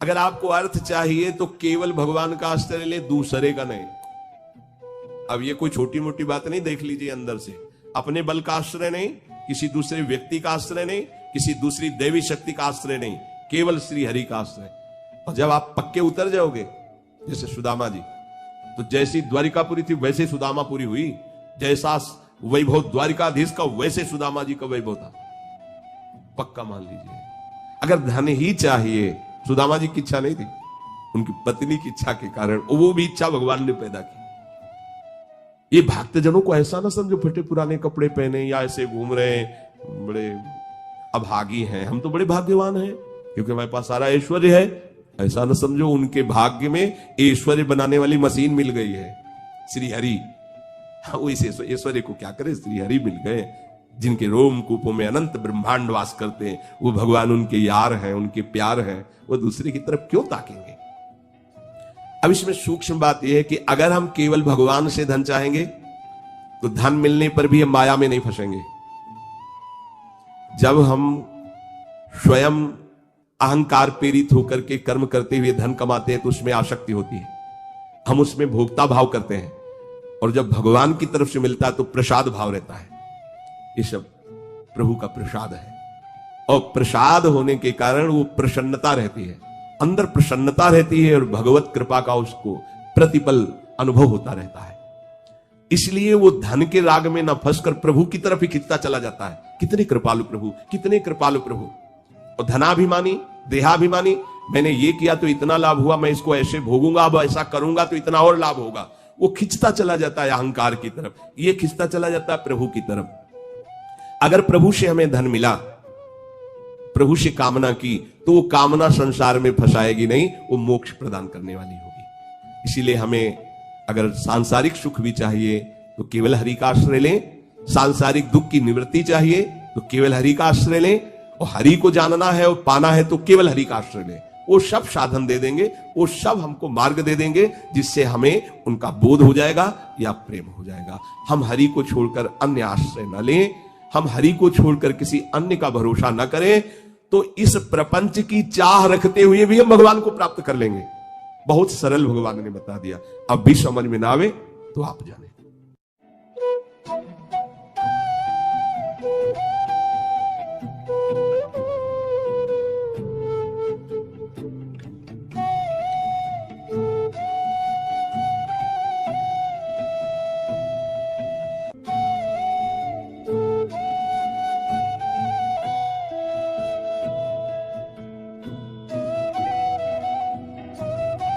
अगर आपको अर्थ चाहिए तो केवल भगवान का आश्रय ले, दूसरे का नहीं। अब ये कोई छोटी मोटी बात नहीं, देख लीजिए अंदर से। अपने बल का आश्रय नहीं, किसी दूसरे व्यक्ति का आश्रय नहीं, किसी दूसरी देवी शक्ति का आश्रय नहीं, केवल श्री हरि का आश्रय। और जब आप पक्के उतर जाओगे, जैसे सुदामा जी, तो जैसी द्वारिकापुरी थी वैसे सुदामापुरी हुई। जैसा वैभव द्वारिकाधीश का वैसे सुदामा जी का वैभव था। पक्का मान लीजिए। अगर धन ही चाहिए, सुदामा जी की इच्छा नहीं थी, उनकी पत्नी की इच्छा के कारण वो भी इच्छा भगवान ने पैदा की। ये भक्तजनों को ऐसा ना समझो फटे पुराने कपड़े पहने या ऐसे घूम रहे बड़े अभागी हैं, हम तो बड़े भाग्यवान हैं क्योंकि हमारे पास सारा ऐश्वर्य है। ऐसा ना समझो, उनके भाग्य में ऐश्वर्य बनाने वाली मशीन मिल गई है, श्री हरि। वो इस ऐश्वर्य को क्या करे, श्री हरि मिल गए, जिनके रोम कूपों में अनंत ब्रह्मांड वास करते हैं। वो भगवान उनके यार हैं, उनके प्यार हैं, वो दूसरे की तरफ क्यों ताकेंगे। अब इसमें सूक्ष्म बात यह है कि अगर हम केवल भगवान से धन चाहेंगे तो धन मिलने पर भी हम माया में नहीं फंसेंगे। जब हम स्वयं अहंकार प्रेरित होकर के कर्म करते हुए धन कमाते हैं तो उसमें आसक्ति होती है, हम उसमें भोक्ता भाव करते हैं। और जब भगवान की तरफ से मिलता है तो प्रसाद भाव रहता है। ये सब प्रभु का प्रसाद है, और प्रसाद होने के कारण वो प्रसन्नता रहती है, अंदर प्रसन्नता रहती है, और भगवत कृपा का उसको प्रतिपल अनुभव होता रहता है। इसलिए वो धन के राग में न फंसकर प्रभु की तरफ ही खिंचता चला जाता है। कितने कृपालु प्रभु, कितने कृपालु प्रभु। और धनाभिमानी, देहाभिमानी, मैंने ये किया तो इतना लाभ हुआ, मैं इसको ऐसे भोगूंगा, अब ऐसा करूंगा तो इतना और लाभ होगा। वो खिंचता चला जाता है अहंकार की तरफ, ये खिंचता चला जाता है प्रभु की तरफ। अगर प्रभु से हमें धन मिला, प्रभु से कामना की, तो वो कामना संसार में फंसाएगी नहीं, वो मोक्ष प्रदान करने वाली होगी। इसीलिए हमें अगर सांसारिक सुख भी चाहिए तो केवल हरि का आश्रय लें, सांसारिक दुख की निवृत्ति चाहिए तो केवल हरि का आश्रय लें, और हरि को जानना है और पाना है तो केवल हरि का आश्रय लें। वो सब साधन दे देंगे, वो सब हमको मार्ग दे देंगे, जिससे हमें उनका बोध हो जाएगा या प्रेम हो जाएगा। हम हरि को छोड़कर अन्य आश्रय न लें, हम हरि को छोड़कर किसी अन्य का भरोसा न करें, तो इस प्रपंच की चाह रखते हुए भी हम भगवान को प्राप्त कर लेंगे। बहुत सरल भगवान ने बता दिया। अब भी समझ में ना आवे तो आप जाने।